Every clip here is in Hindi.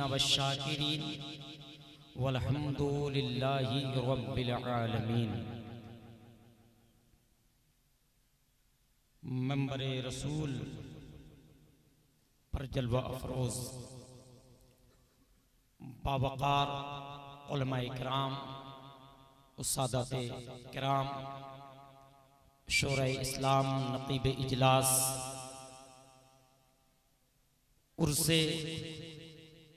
वश्शाकिरीन वल्हम्दुलिल्लाहि रब्बिल आलमीन। मंबरे रसूल पर जलवा अफरोज बावकार उलमाए किराम, उस्तादाते किराम, शोरे इस्लाम, नकीब इजलास, उर्से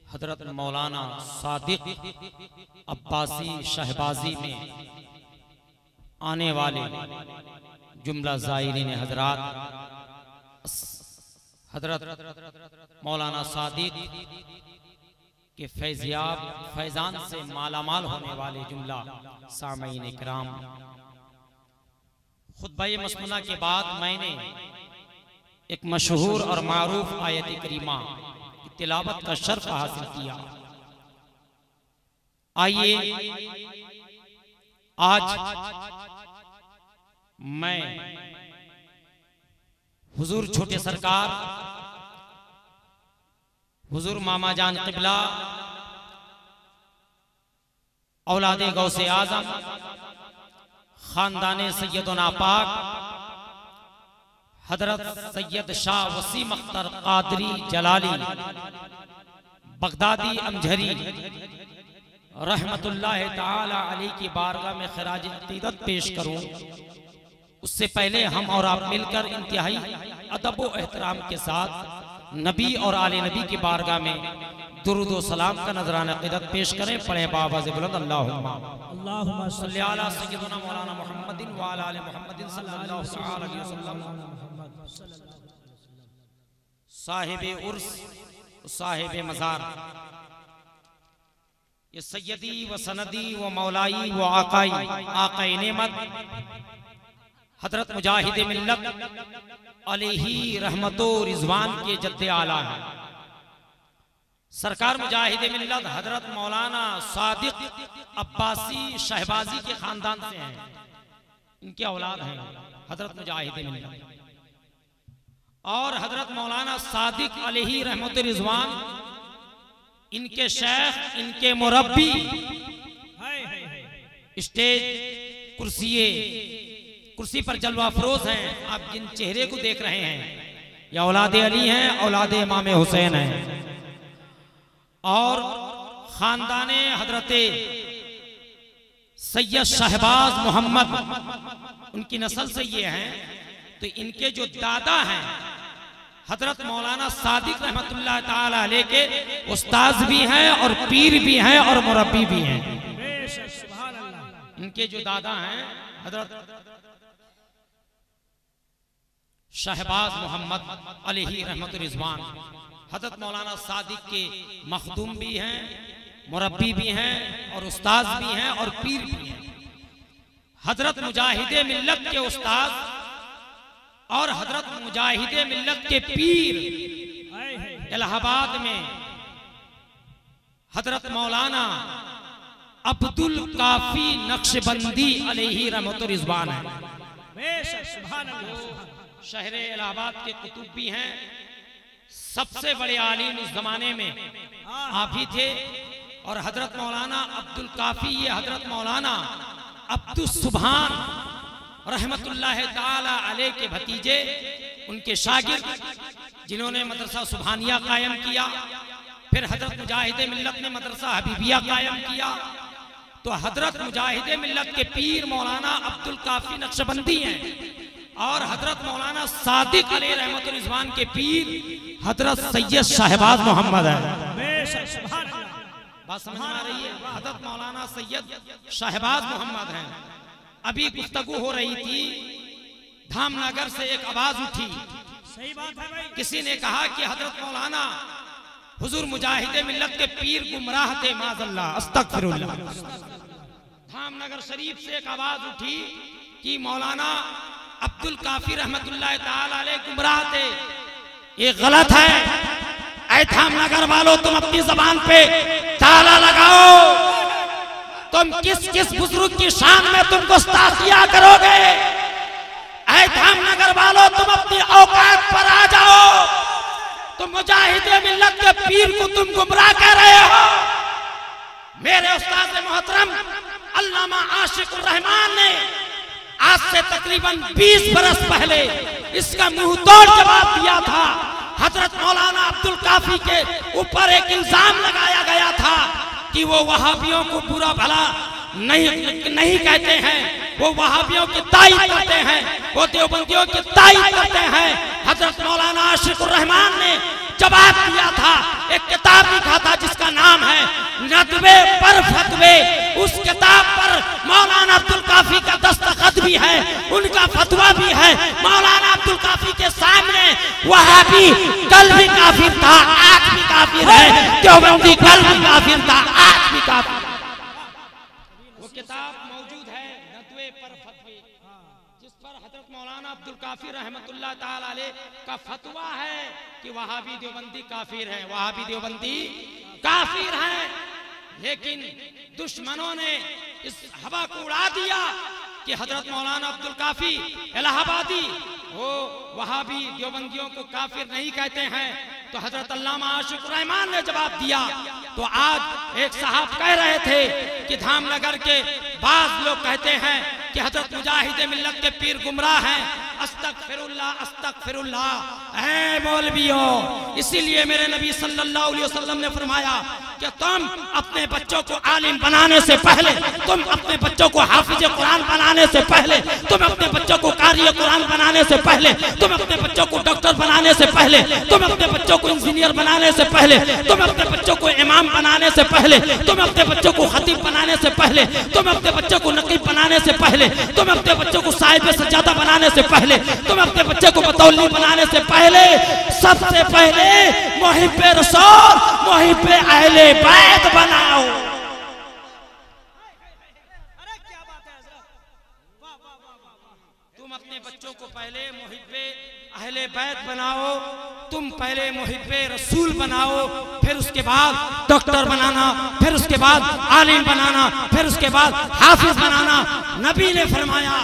हजरत मौलाना सादिक अब्बासी शहबाजी में आने वाले जुमला ज़ायरीन हजरात, हजरत मौलाना सादिक के फैज़याब फैज़ान से मालामाल होने वाले जुमला सामईन इकराम, खुतबा मस्मुना के बाद मैंने एक मशहूर और मारूफ आयत करीमा की तिलावत का शर्फ हासिल किया। आइए आज मैं हुजूर छोटे सरकार, हुजूर मामा जान क़िबला, औलादे गौसे आज़म, खानदाने सैयदना पाक हजरत सैयद शाह वसीम अख्तर कादरी जलाली बगदादी अमझरी रहमतुल्लाह ताला अलैह की बारगाह में खिराज अक़ीदत पेश करूं, उससे पहले हम और आप मिलकर इंतहाई अदब व एहतराम के साथ नबी और आले नबी की बारगाह में दुरूद व सलाम का नजराना अक़ीदत पेश करें। पढ़े बाबाज़ बुलंद अल्लाहुम्मा सल्ली अला सय्यिदना मौलाना मुहम्मदिन व अला आलि मुहम्मदिन सल्लल्लाहु अलैहि वसल्लम। साहिबे उर्स, साहिबे मज़ार, ये सैयदी व सनदी व मौलाई व आकाई, आकाई नेमत हजरत मुजाहिद मिल्लत अलैहि रहमतो रिजवान के जद्दे आला है। सरकार मुजाहिद मिल्लत हजरत मौलाना सादिक अब्बासी शहबाजी के खानदान से हैं, इनके औलाद हैं हजरत मुजाहिद मिल्लत, और हजरत मौलाना सादिक अलैहि रहमतो रिजवान इनके शेख, इनके मुरब्बी, स्टेज कुर्सी पर जलवा फरोज हैं। आप जिन चेहरे को देख रहे हैं ये औलादे अली हैं, औलादे इमाम हुसैन हैं, और खानदाने हजरते सैयद शहबाज मोहम्मद उनकी नस्ल से ये हैं। तो इनके जो दादा हैं हजरत मौलाना सादिक रहमतुल्लाह ताला अलैह के उस्ताद भी हैं और पीर भी हैं और मुरब्बी भी हैं। इनके जो दादा हैं हजरत शहबाज मोहम्मद अलैहि रहमतुर रिजवान हजरत मौलाना सादिक के मखदूम भी हैं, मुरब्बी भी हैं और उस्ताद भी हैं और पीर भी हैं। हजरत मुजाहिदे मिल्लत के उस्ताद और हजरत मुजाहिदे मिल्लत के पीर इलाहाबाद में हजरत मौलाना अब्दुल काफी नक्शबंदी अलैहि रहमतुर रिजवान है। शहरे इलाहाबाद के कुतुब भी हैं, सबसे बड़े आलिम उस जमाने में आप ही थे। और हजरत मौलाना अब्दुल काफी, ये हजरत मौलाना अब्दुल सुभान रहमतुल्लाह ताला अलैह के भतीजे, उनके शागिर्द, जिन्होंने मदरसा सुभानिया कायम किया। फिर हजरत मुजाहिदे मिल्लत ने मदरसा हबीबिया कायम किया। तो हजरत मुजाहिदे मिल्लत के पीर मौलाना अब्दुल काफी नक्शबंदी हैं, और हजरत मौलाना सादिक अलैहि रहमतुर रिजवान के पीर हजरत सैयद शहबाज मोहम्मद है। बात समझ में आ रही है? हजरत मौलाना सैयद शहबाज मोहम्मद हैं। अभी गुफ्तगू हो रही थी, धामनगर से एक आवाज उठी, सही बात है भाई, किसी ने कहा कि हजरत मौलाना हुजूर मुजाहिदे मिल्लत के पीर गुमराह थे, माज़अल्लाह, अस्तगफिरुल्लाह। धामनगर शरीफ से एक आवाज उठी कि मौलाना अब्दुल काफी रहमतुल्लाह ताला अलैह गुमराह थे। ये गलत है। ऐ धामनगर वालों, तुम अपनी जबान पे ताला लगाओ। तुम किस किस बुजुर्ग की शान में तुम गुस्ताखियां करोगे? ऐ धामनगर वालों, तुम अपनी औकात पर आ जाओ। तुम मुजाहिदे मिल्लत के पीर को तुम गुमराह कर रहे मेरे उस्ताद मोहतरम अल्लामा आशिकुर रहमान ने आज से तकरीबन 20 बरस पहले इसका मुंह तोड़ जवाब दिया था। हजरत मौलाना अब्दुल काफी के ऊपर एक इल्जाम लगाया गया था कि वो वहाबियों को बुरा भला नहीं कहते हैं, वो वहाबियों की तारीफ करते हैं, वो देवबंदियों की तारीफ करते हैं। हजरत मौलाना आशिकुर रहमान ने जवाब दिया था, एक किताब लिखा था जिसका नाम है नदवे पर फतवे। उस किताब पर मौलाना अब्दुल काफी का दस्तखत भी है, उनका फतवा भी है। मौलाना अब्दुल काफी के सामने वहाबी कल भी काफिर था, आज भी काफिर है, देवबंदी कल भी काफिर था, आज भी काफिर। वो किताब मौजूद है नदवे पर फतवे, जिस पर हजरत मौलाना अब्दुल काफी रहमतुल्लाह ताला अलैह का फतवा है कि वहाबी देवबंदी काफिर है, वहाबी देवबंदी काफिर है। लेकिन दुश्मनों ने इस हवा को उड़ा दिया कि हजरत मौलाना अब्दुल काफी इलाहाबादी वो वहाबी देवबंदियों को काफिर नहीं कहते हैं। तो हजरत अल्लामा आशिकुर रहमान ने जवाब दिया। तो आज एक साहब कह रहे थे कि धामनगर के बाज लोग कहते हैं कि हजरत मुजाहिद मिल्लत के पीर गुमराह हैं, अस्तगफिरुल्लाह अस्तगफिरुल्लाह। ऐ मौलवियों, इसीलिए मेरे नबी सल्लल्लाहु अलैहि वसल्लम ने फरमाया कि तुम अपने बच्चों को आलिम बनाने से पहले, तुम अपने बच्चों को हाफिज कुरान बनाने से पहले, तुम अपने बच्चों को कारी कुरान बनाने से पहले, तुम अपने बच्चों को डॉक्टर बनाने से पहले, तुम अपने बच्चों को इंजीनियर बनाने से पहले, तुम अपने बच्चों को इमाम बनाने से पहले, तुम अपने बच्चों को खतीब बनाने से पहले, तुम अपने बच्चों को नकीब बनाने से पहले, तुम अपने बच्चों को साहिब सज्जादा बनाने से पहले, तुम अपने बच्चे को बतौली बनाने से पहले, सबसे पहले मुहिब्बे रसूल, मुहिब्बे अहले बैत बनाओ। तुम अपने बच्चों को पहले मुहिब्बे अहले बैत बनाओ, तुम पहले मुहिब्बे रसूल बनाओ, फिर उसके बाद डॉक्टर बनाना, फिर उसके बाद आलिम बनाना, फिर उसके बाद हाफिज बनाना। नबी ने फरमाया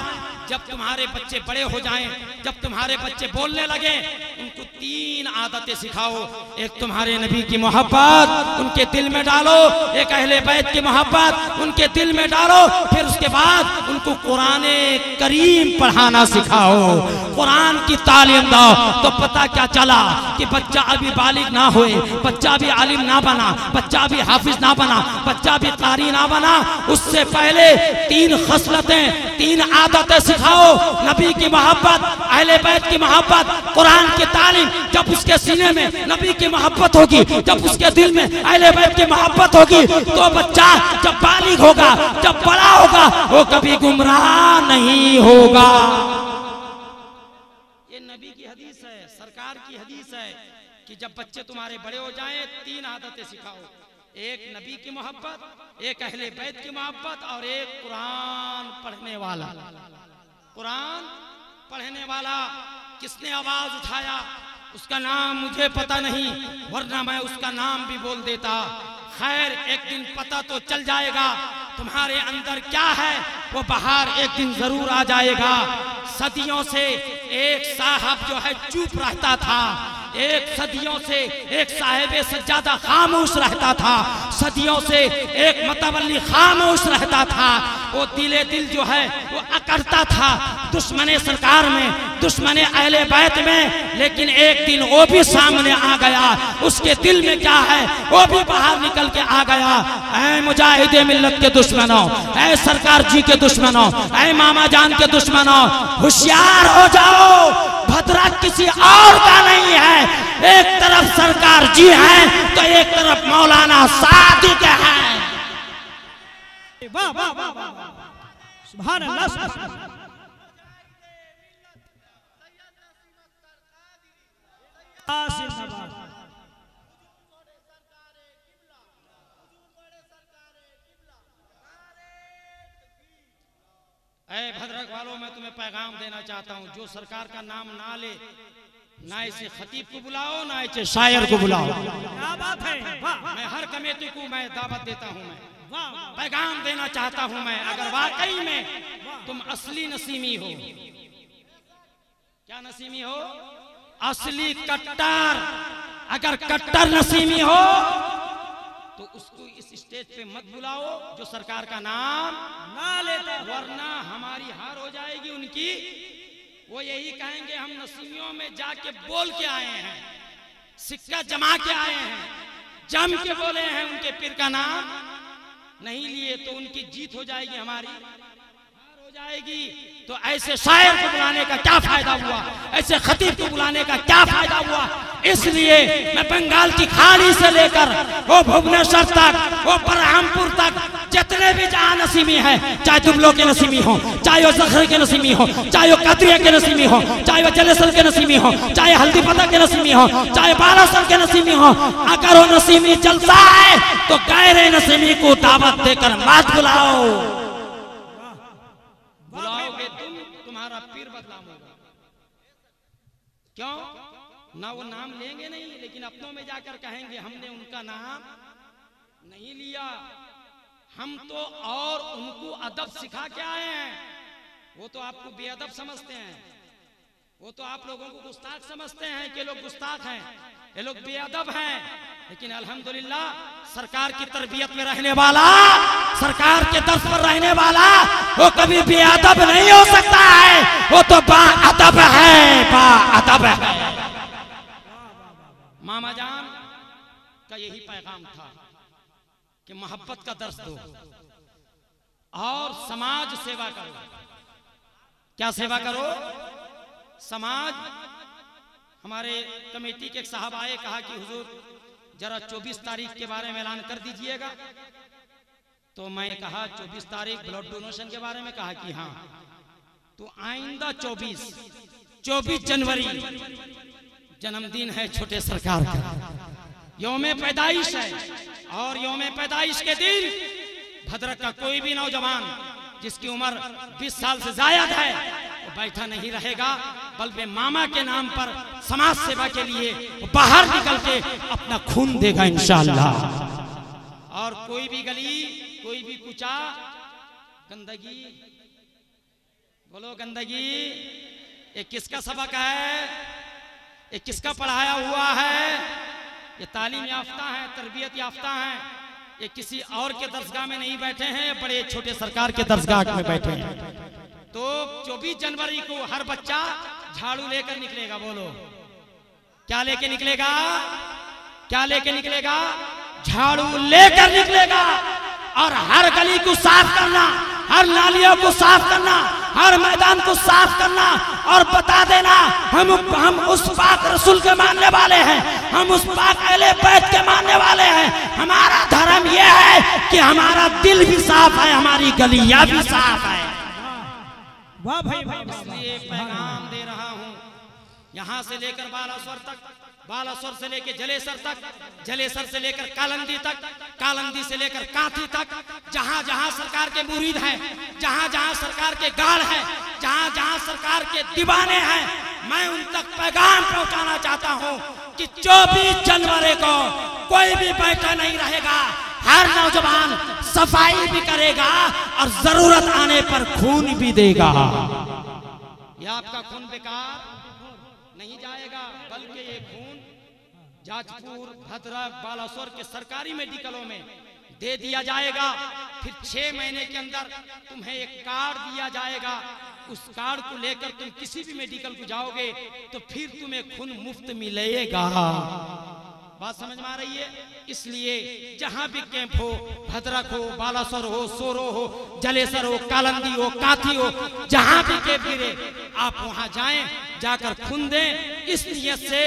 जब तुम्हारे बच्चे बड़े हो जाएं, जब तुम्हारे बच्चे बोलने लगे, उनको 3 आदतें सिखाओ। एक तुम्हारे नबी की मोहब्बत उनके दिल में डालो, एक अहले बैत की मोहब्बत उनके दिल में डालो, फिर उसके बाद उनको कुरान करीम पढ़ाना सिखाओ, कुरान की तालीम दो। तो पता क्या चला कि बच्चा अभी बालिग ना होए, बच्चा भी आलिम ना बना, बच्चा भी हाफिज ना बना, बच्चा भी कारी ना बना, उससे पहले 3 खसलतें, 3 आदतें सिखाओ। नबी की मोहब्बत, अहले बैत की मोहब्बत, कुरान की तालीम। जब उसके सीने में नबी की मोहब्बत होगी, जब उसके दिल में अहले बैत की मोहब्बत होगी, तो बच्चा जब बालिग होगा, जब बड़ा होगा, वो कभी गुमराह नहीं होगा। ये नबी की हदीस है, सरकार की हदीस है कि जब बच्चे तुम्हारे बड़े हो जाएं 3 आदतें सिखाओ। एक नबी की मोहब्बत, एक अहले बैत की मोहब्बत और एक कुरान पढ़ने वाला। कुरान पढ़ने वाला किसने आवाज उठाया उसका नाम मुझे पता नहीं, वरना मैं उसका नाम भी बोल देता। खैर, एक दिन पता तो चल जाएगा तुम्हारे अंदर क्या है, वो बाहर एक दिन जरूर आ जाएगा। सदियों से एक साहब जो है चुप रहता था, एक सदियों से एक साहिब सज्जादा खामोश रहता था, सदियों से एक मतवल्ली खामोश रहता था। वो दिले दिल जो है वो अकड़ता था दुश्मने सरकार में, दुश्मने अहले बैत में, लेकिन एक दिन वो भी सामने आ गया। उसके दिल में क्या है वो भी बाहर निकल के आ गया। ऐ मुजाहिदे मिल्लत के दुश्मनों, ऐ सरकार जी के दुश्मनों, ऐ मामा जान के दुश्मनों, होशियार हो जाओ, भद्रा किसी और का नहीं है। एक तरफ सरकार जी है तो एक तरफ मौलाना सादिक है। वाह वाह वाह वाह, सुभान अल्लाह, सुभान अल्लाह। ऐ भद्रक वालों, मैं तुम्हें पैगाम देना चाहता हूँ, जो सरकार का नाम ना ले, ना इसे खतीब को बुलाओ, ना इसे शायर को बुलाओ। क्या बात है, मैं हर कमेटी को मैं दावत देता हूँ, मैं पैगाम देना चाहता हूँ मैं, अगर वाकई में तुम असली नसीमी हो। क्या नसीमी हो? असली कट्टर। अगर कट्टर नसीमी हो तो उसको इस स्टेज पे मत बुलाओ जो सरकार का नाम ना लेते, वरना हमारी हार हो जाएगी उनकी। वो यही कहेंगे हम नसीमियों में जाके बोल के आए हैं, सिक्का जमा के आए हैं, जम के बोले हैं, उनके पीर का नाम नहीं लिए तो उनकी जीत हो जाएगी, हमारी हार हो जाएगी। तो ऐसे शायर को बुलाने का क्या फायदा हुआ, ऐसे खतीब को बुलाने का क्या फायदा हुआ। इसलिए मैं बंगाल की खाड़ी से लेकर वो भुवनेश्वर तक, वो बरहमपुर तक जितने भी जहां नसीमी है, चाहे दुबलो के नसीमी हो, चाहे वो जखर के नसीमी हो, चाहे वो कतरिया के नसीमी हो, चाहे वो जलेसर के नसीमी हो, चाहे हल्दी पता के नसीमी हो, चाहे बालासर के नसीमी हो, अगर वो नसीमी चलता है तो गैर नसीमी को दावत देकर मत बुलाओ। बुलाओगे तुम, तुम्हारा पीर बदनाम होगा। क्यों? ना वो नाम लेंगे नहीं, लेकिन अपनों में जाकर कहेंगे हमने उनका नाम नहीं लिया। हम तो और उनको अदब सिखा के आए हैं। वो तो आपको बेअदब समझते हैं, वो तो आप लोगों को गुस्ताख समझते हैं कि लोग गुस्ताख हैं, ये लोग बेअदब हैं। लेकिन अल्हम्दुलिल्लाह सरकार की तरबियत में रहने वाला, सरकार के दर्श पर रहने वाला, वो कभी बेअदब नहीं हो सकता है, वो तो बाअदब है, बाअदब है। मामा जान का यही पैगाम था कि मोहब्बत का दर्श दो और समाज सेवा करो। क्या सेवा करो? समाज। हमारे कमेटी के एक साहब आए, कहा कि हुजूर जरा 24 तारीख के बारे में ऐलान कर दीजिएगा। तो मैं कहा 24 तारीख ब्लड डोनेशन के बारे में, कहा कि हाँ। तो आइंदा 24 जनवरी जन्मदिन है छोटे सरकार का, यौमे पैदाइश है, और यौमे पैदाइश के दिन भद्रक का कोई भी नौजवान जिसकी उम्र 20 साल से ज्यादा है वो बैठा नहीं रहेगा, बल्कि मामा के नाम पर समाज सेवा के लिए वो बाहर निकल के अपना खून देगा इंशाअल्लाह। और कोई भी गली, कोई भी कुचा, गंदगी, बोलो गंदगी, ये किसका सबक है, ये किसका पढ़ाया हुआ है? ये तालीम याफ्ता है, तरबियत याफ्ता है, ये किसी और के दरसगाह में नहीं बैठे हैं, बड़े छोटे सरकार के दरसगाह में बैठे हैं। तो 24 जनवरी को हर बच्चा झाड़ू लेकर निकलेगा। बोलो क्या लेके निकलेगा? क्या लेके निकलेगा? झाड़ू लेकर निकलेगा। और हर गली को साफ करना, हर नालियों को साफ करना, हर मैदान को साफ करना, और बता देना हम उस पाक रसूल के मानने वाले हैं, हम उस पाक अहले बैत के मानने वाले हैं। हमारा धर्म यह है कि हमारा दिल भी साफ है, हमारी गलियां भी साफ है। वाह भाई, इसलिए पैगाम दे रहा हूँ, यहाँ से लेकर बालासर तक, बालासर से लेकर जलेसर तक, जलेसर से लेकर कालंदी तक, कालंदी से लेकर कांथी तक, जहाँ जहाँ सरकार के मुरीद हैं, जहाँ जहाँ सरकार के गाढ़ हैं, जहाँ जहाँ सरकार के दीवाने हैं, मैं उन तक पैगाम पहुँचाना चाहता हूँ कि 24 जनवरी को कोई भी बैठा नहीं रहेगा। हर नौजवान सफाई भी करेगा और जरूरत आने पर खून भी देगा। ये आपका खून बेकार नहीं जाएगा, बल्कि ये खून जाजपुर, भद्रक, बालासोर के सरकारी मेडिकलों में दे दिया जाएगा। फिर 6 महीने के अंदर तुम्हें एक कार्ड दिया जाएगा। उस कार्ड को लेकर तुम किसी भी मेडिकल को जाओगे तो फिर तुम्हें खून मुफ्त मिलेगा। बात समझ में आ रही है? इसलिए जहां भी कैंप हो, भद्रक हो, बालासोर हो, सोरो हो, जलेसर हो, कालंदी हो, काथी हो, जहां भी कैंप गिरे आप वहां जाएं, जाकर खून दें, इस नियत से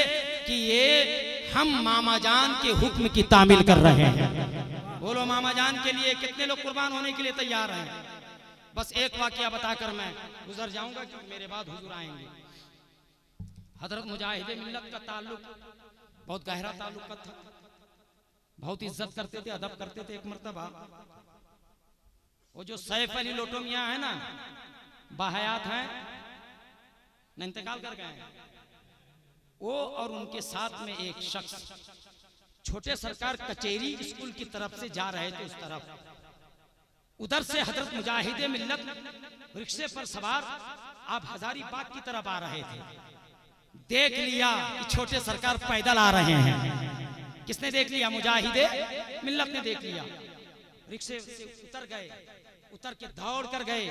कि ये हम मामा जान के हुक्म की तामील कर रहे हैं। बोलो मामा जान के लिए कितने लोग कुर्बान होने के लिए तैयार हैं? बस एक वाकया बताकर मैं गुजर जाऊंगा क्योंकि मेरे बाद हुजूर आएंगे। हजरत मुजाहिद मिल्लत का ताल्लुक बहुत गहरा ताल्लुक था, बहुत इज्जत करते थे, अदब करते थे। एक मर्तबा वो जो सैफ अली लोटो मियां है ना, बाहयात हैं न, इंतकाल कर गए, वो और उनके साथ में एक शख्स छोटे सरकार कचेरी स्कूल की तरफ से जा रहे थे। उस तरफ उधर से हजरत मुजाहिद मिल्लत रिक्शे पर सवार आप हजारीबाग की तरफ आ रहे थे। देख लिया कि छोटे सरकार पैदल आ रहे हैं, किसने देख लिया? मुजाहिदे मिल्लत ने देख लिया। रिक्शे से उतर गए, उतर के दौड़ कर गए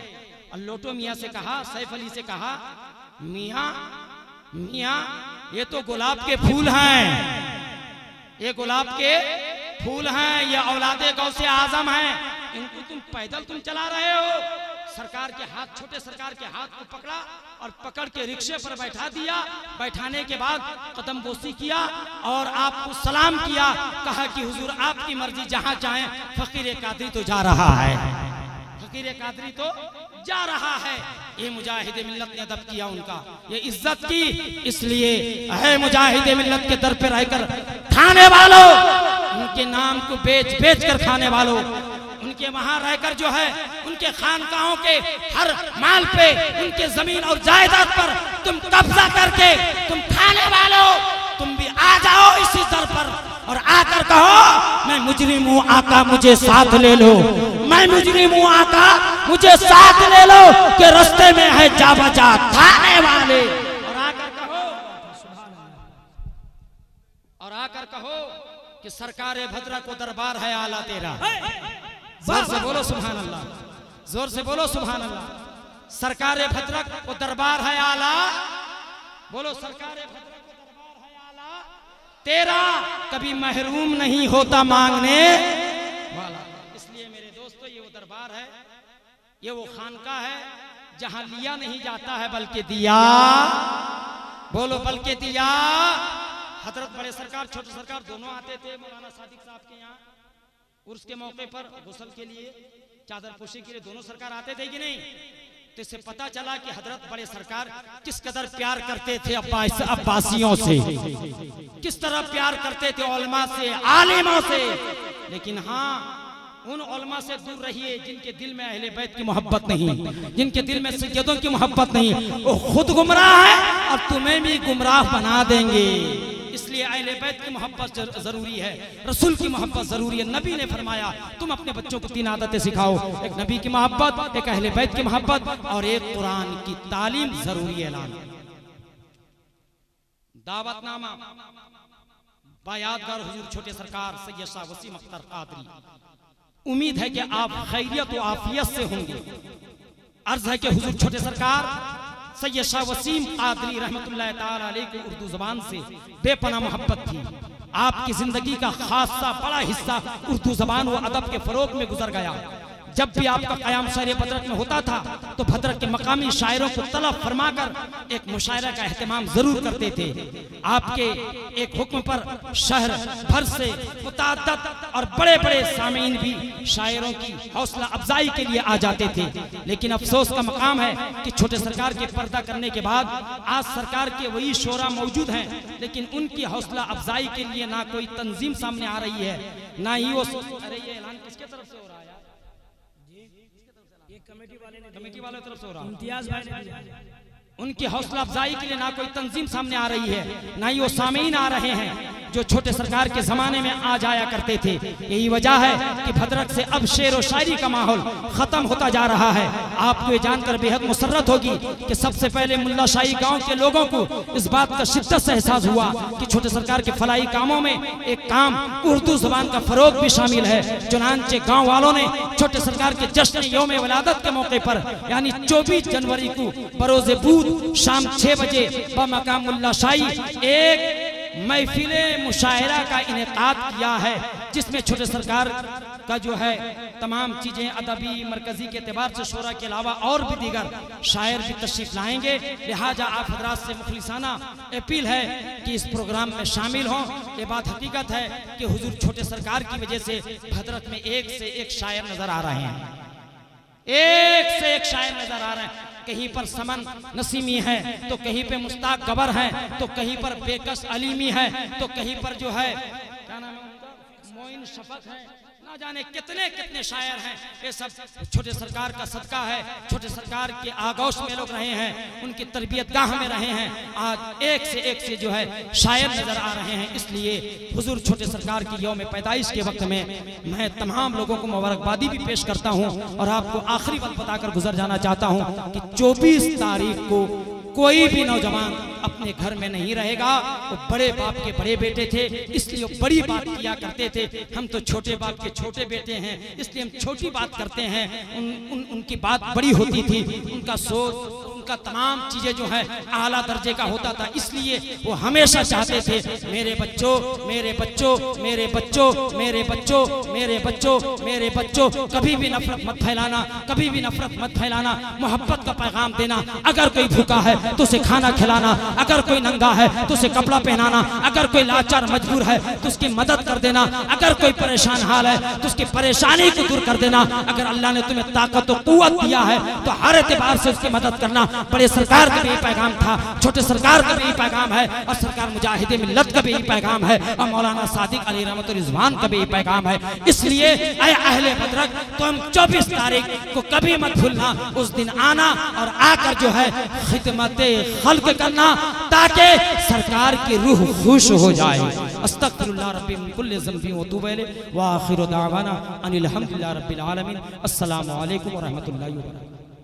और लोटो मियाँ से कहा, सैफ अली से कहा, मियाँ मियाँ ये तो गुलाब के फूल हैं, ये गुलाब के फूल हैं, ये औलादे गौसे आजम हैं, इनको तुम पैदल तुम चला रहे हो। सरकार के हाथ, छोटे सरकार के हाथ को पकड़ा और पकड़ के रिक्शे पर बैठा दिया। बैठाने के बाद कदम बोसी किया और आपको सलाम किया। कहा कि हुजूर आपकी मर्जी, जहां चाहें। फकीर कादरी तो जा रहा है, फकीर कादरी तो जा रहा है। ये मुजाहिद मिल्लत ने अदब किया, उनका ये इज्जत की। इसलिए है मुजाहिद मिल्लत के दर पे रहकर खाने वालों, उनके नाम को बेच बेच कर खाने वालों, उनके वहां रहकर जो है उनके खानकाहों के हर माल पे, उनके जमीन और जायदाद पर तुम कब्जा करके तुम खाने वालों, तुम भी आ जाओ इसी दर पर और आकर कहो, मैं मुजरिम हूँ आका मुझे साथ ले लो, मैं मुजरिम हूँ आका मुझे साथ ले लो, कि रास्ते में है जा बजा खाने वाले। और आकर कहो, और आकर कहो कि सरकारे भद्रा को दरबार है आला तेरा। जोर से बोलो सुभान अल्लाह, जोर से बोलो सुभान अल्लाह। सरकारे भद्रक को दरबार है आला, बोलो सरकारे भद्रक को दरबार है आला तेरा, कभी महरूम नहीं होता मांगने वाला। इसलिए मेरे दोस्तों ये वो दरबार है, ये वो खानका है जहां लिया नहीं जाता है बल्कि दिया, बोलो बल्कि दिया। हजरत बड़े सरकार छोटे सरकार दोनों आते थे मौलाना सादिक साहब के यहाँ उर्स के मौके पर गुस्ल के लिए, चादर पोशी के लिए, दोनों सरकार आते थे कि नहीं? तो इससे पता चला कि हजरत बड़े सरकार किस कदर प्यार करते थे अब्बासियों से, किस तरह प्यार करते थे उलमा से, आलिमों से। लेकिन हाँ, उन उलमा से दूर रहिए जिनके दिल में अहले बैत की मोहब्बत नहीं, जिनके दिल में सैयदों की मोहब्बत नहीं, वो खुद गुमराह है और तुम्हें भी गुमराह बना देंगे। इसलिए अहले बैत की मोहब्बत जरूरी है, रसूल की मोहब्बत जरूरी है। नबी ने फरमाया तुम अपने बच्चों को 3 आदतें सिखाओ, एक नबी की मोहब्बत, एक अहले बैत की मोहब्बत और एक कुरान की तालीम जरूरी है। ऐलान दावतनामा बायादगार हुजूर छोटे सरकार सैयद शाह वसीम अख्तर कादरी। उम्मीद है कि आप खैरियत व आफियत से होंगे। अर्ज है कि हुजूर छोटे सरकार सैयद शाह वसीम कादरी रहमतुल्लाह ताला अलैह को उर्दू जबान से बेपनाह मोहब्बत थी। आपकी जिंदगी का खासा बड़ा हिस्सा उर्दू जबान व अदब के फरोग में गुजर गया। जब भी आपका कयाम शहर भद्रक में होता था तो भद्रक के मकामी शायरों को तलब फरमाकर एक मुशायरा का एहतमाम जरूर करते थे। आपके एक हुक्म पर शहर भर से मुताद्दद और बड़े बड़े सामीन भी शायरों की हौसला अफजाई के लिए आ जाते थे। लेकिन अफसोस का मकाम है कि छोटे सरकार के पर्दा करने के बाद आज सरकार के वही शोरा मौजूद हैं, लेकिन उनकी हौसला अफजाई के लिए ना कोई तंजीम सामने आ रही है, ना ही वो। अरे ये ऐलान किसके तरफ से हो रहा है? कमेटी वालों की तरफ से हो रहा है। इम्तियाज भाई ने उनकी हौसला अफजाई के लिए ना कोई तंजीम सामने आ रही है, ना ही वो सामीन आ रहे हैं जो छोटे सरकार के जमाने में आ जाया करते थे। यही वजह है कि भद्रक से अब शेर व शायरी का माहौल खत्म होता जा रहा है। आपको ये जानकर बेहद मुसर्रत होगी कि सबसे पहले मुल्ला शाही गांव के लोगों को इस बात का शिद्दत से एहसास हुआ कि छोटे सरकार के फलाई कामों में एक काम उर्दू जबान का फरोग भी शामिल है। चुनांचे गाँव वालों ने छोटे सरकार के जश्न यौम विलादत के मौके पर यानी 24 जनवरी को बरोज़े बूद शाम 6 बजे बमकाम मुल्ला शाही एक महफिले मुशायरा का इनेकाद किया है, जिसमें छोटे सरकार का जो है तमाम चीजें अदबी मरकजी के एतबार से शोरा के अलावा और भी दीगर शायर भी तशरीफ लाएंगे। लिहाजा आप हजरात से मुखलिसाना अपील है कि इस प्रोग्राम में शामिल हों। ये बात हकीकत है कि हुजूर छोटे सरकार की वजह से भद्रक में एक से एक शायर नजर आ रहे हैं, एक से एक शायर नजर आ रहे हैं। कहीं पर समन नसीमी है तो कहीं पे मुस्ताक गबर है तो कहीं पर बेकस अलीमी है तो कहीं पर जो है क्या नाम है उनका मोइन शफक है, ना जाने कितने कितने शायर हैं। ये सब छोटे सरकार का सदका है। छोटे सरकार के आगोश में लोग रहे हैं, उनकी तरबियत गाह में रहे हैं। आज एक से जो है शायर नजर आ रहे हैं। इसलिए हुजूर छोटे सरकार की यौम पैदाइश के वक्त में मैं तमाम लोगों को मुबारकबादी भी पेश करता हूं और आपको आखिरी वक्त बताकर गुजर जाना चाहता हूं कि 24 तारीख को कोई भी नौजवान अपने घर में नहीं रहेगा। वो बड़े बाप के बड़े बेटे थे, इसलिए वो बड़ी बात किया करते थे। हम तो छोटे बाप के छोटे बेटे हैं, इसलिए हम छोटी बात करते हैं। उनकी बात बड़ी होती थी, उनका सोच, उनका तमाम चीजें जो है आला दर्जे का होता था। इसलिए वो हमेशा चाहते थे मेरे बच्चों, मेरे बच्चों, मेरे बच्चों, मेरे बच्चों, मेरे बच्चों, मेरे बच्चों, कभी भी नफरत मत फैलाना, कभी भी नफरत मत फैलाना, मोहब्बत का पैगाम देना। अगर कोई भूखा है तो उसे खाना खिलाना, अगर कोई नंगा है तो उसे कपड़ा पहनाना, अगर कोई लाचार मजबूर है तो उसकी मदद कर देना, अगर कोई परेशान हाल है तो उसकी परेशानी को दूर कर देना। अगर अल्लाह ने तुम्हें ताकत और कुव्वत दिया है तो हर एतबार से उसकी मदद करना। बड़े सरकार का भी पैगाम था, छोटे सरकार का भी पैगाम है, और सरकार मुजाहिदे मिल्लत का भी पैगाम है, और मौलाना सादिक अली रहमत रिजवान का भी पैगाम है। इसलिए ऐ अहले बदरक, तो हम 24 तारीख को कभी मत भूलना, उस दिन आना और आकर जो है खिदमते खल्क करना, ताकि सरकार की रूह खुश हो जाए। अस्तगफिरुल्लाह रब्बी मिन कुल्लि ज़ंबि व तूबु इलैहि व आखिरु दावाना अनिल हम्दुलिल्लाहि रब्बिल आलमीन। अस्सलामु अलैकुम व रहमतुल्लाहि व बरकातुहू।